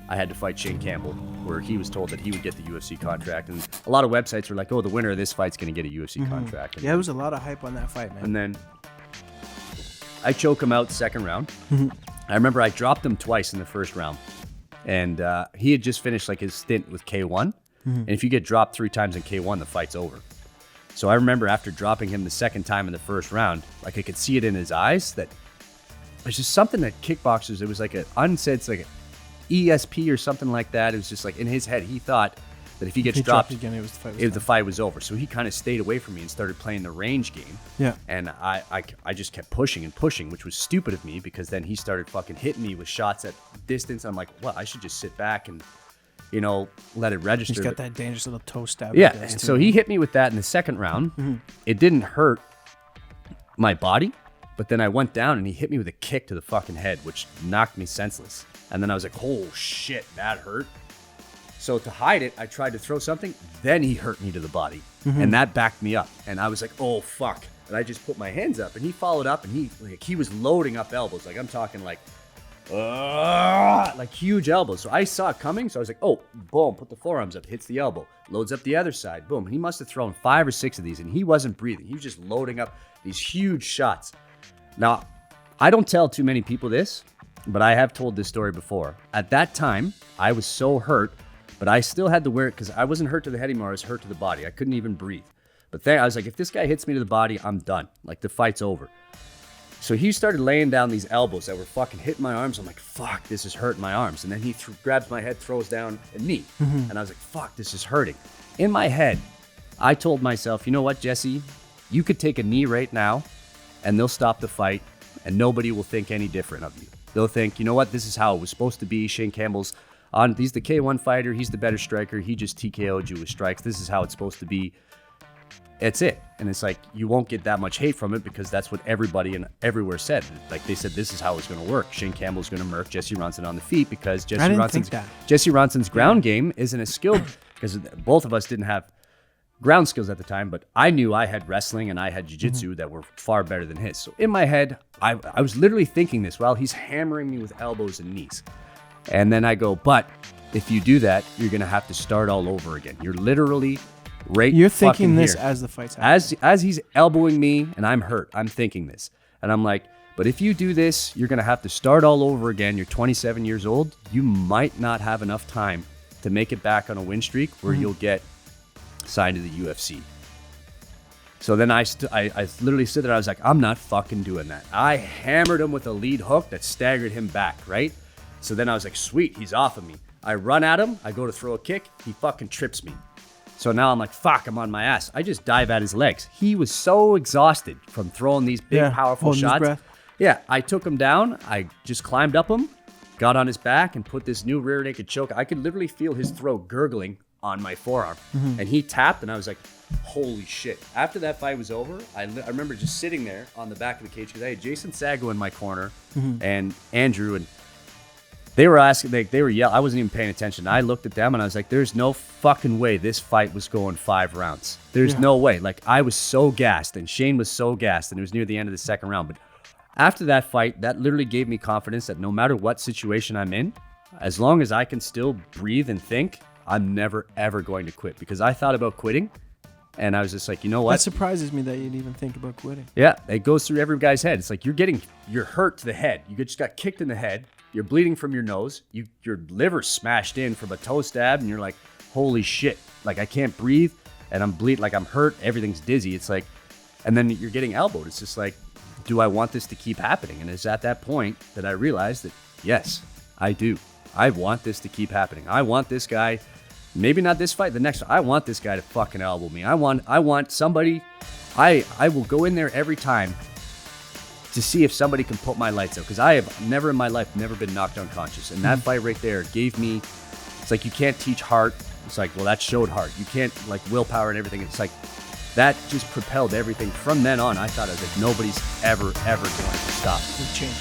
I had to fight Shane Campbell, where he was told that he would get the UFC contract. And a lot of websites were like, oh, the winner of this fight's going to get a UFC contract. And Yeah, there was a lot of hype on that fight, man. And then I choke him out second round. I remember I dropped him twice in the first round. And he had just finished like his stint with K1. And if you get dropped 3 times in K1, the fight's over. So I remember after dropping him the second time in the first round, like I could see it in his eyes that there's just something that kickboxers, it was like an unsaid, it's like an ESP or something like that. It was just like in his head, he thought that if he gets dropped again, the fight was over. So he kind of stayed away from me and started playing the range game. Yeah. And I just kept pushing and pushing, which was stupid of me because then he started fucking hitting me with shots at distance. I'm like, well, I should just sit back and, you know, let it register. He's got that dangerous little toe stab. Yeah. And so he hit me with that in the second round. It didn't hurt my body, but then I went down and he hit me with a kick to the fucking head, which knocked me senseless. And then I was like, oh shit, that hurt. So to hide it, I tried to throw something. Then he hurt me to the body. And that backed me up. And I was like, oh, fuck. And I just put my hands up. And he followed up. And he was loading up elbows. Like, I'm talking like huge elbows. So I saw it coming. So I was like, oh, boom. Put the forearms up. Hits the elbow. Loads up the other side. Boom. And he must have thrown 5 or 6 of these. And he wasn't breathing. He was just loading up these huge shots. Now, I don't tell too many people this, but I have told this story before. At that time, I was so hurt, but I still had to wear it because I wasn't hurt to the head anymore. I was hurt to the body. I couldn't even breathe. But then I was like, if this guy hits me to the body, I'm done. Like, the fight's over. So he started laying down these elbows that were fucking hitting my arms. I'm like, fuck, this is hurting my arms. And then he grabs my head, throws down a knee. And I was like, fuck, this is hurting. In my head, I told myself, you know what, Jesse? You could take a knee right now, and they'll stop the fight, and nobody will think any different of you. They'll think, you know what, this is how it was supposed to be. Shane Campbell's on, he's the K1 fighter, he's the better striker, he just TKO'd you with strikes. This is how it's supposed to be. It's it. And it's like, you won't get that much hate from it because that's what everybody and everywhere said. Like, they said this is how it's going to work. Shane Campbell's going to murk Jesse Ronson on the feet because Jesse Ronson's ground game isn't as skilled because both of us didn't have ground skills at the time, but I knew I had wrestling and I had jiu-jitsu that were far better than his. So in my head, I was literally thinking this while he's hammering me with elbows and knees. And then I go, but if you do that, you're going to have to start all over again. You're literally You're thinking this here. as the fight's happening. As he's elbowing me and I'm hurt, I'm thinking this. And I'm like, but if you do this, you're going to have to start all over again. You're 27 years old. You might not have enough time to make it back on a win streak where you'll get signed to the UFC. So then I literally stood there. I was like, I'm not fucking doing that. I hammered him with a lead hook that staggered him back, right? So then I was like, sweet, he's off of me. I run at him. I go to throw a kick. He fucking trips me. So now I'm like, fuck, I'm on my ass. I just dive at his legs. He was so exhausted from throwing these big, powerful shots. Yeah, I took him down. I just climbed up him, got on his back, and put this new rear naked choke. I could literally feel his throat gurgling on my forearm. And he tapped, and I was like, holy shit. After that fight was over, I remember just sitting there on the back of the cage because I had Jason Sago in my corner and Andrew, and they were asking, they were yelling. I wasn't even paying attention. I looked at them and I was like, there's no fucking way this fight was going 5 rounds. There's no way. Like, I was so gassed and Shane was so gassed, and it was near the end of the second round. But after that fight, that literally gave me confidence that no matter what situation I'm in, as long as I can still breathe and think, I'm never, ever going to quit. Because I thought about quitting, and I was just like, you know what? That surprises me that you'd even think about quitting. Yeah, it goes through every guy's head. It's like you're hurt to the head. You just got kicked in the head. You're bleeding from your nose. Your liver smashed in from a toe stab, and you're like, holy shit. Like, I can't breathe, and I'm bleeding. Like, I'm hurt. Everything's dizzy. It's like, and then you're getting elbowed. It's just like, do I want this to keep happening? And it's at that point that I realized that, yes, I do. I want this to keep happening. I want this guy, maybe not this fight, the next one. I want this guy to fucking elbow me. I want somebody, I will go in there every time to see if somebody can put my lights out. Because I have never in my life been knocked unconscious. And that fight right there gave me, it's like, you can't teach heart. It's like, well, that showed heart. You can't, like, willpower and everything. It's like, that just propelled everything. From then on, I thought I was like, nobody's ever going to stop. It changed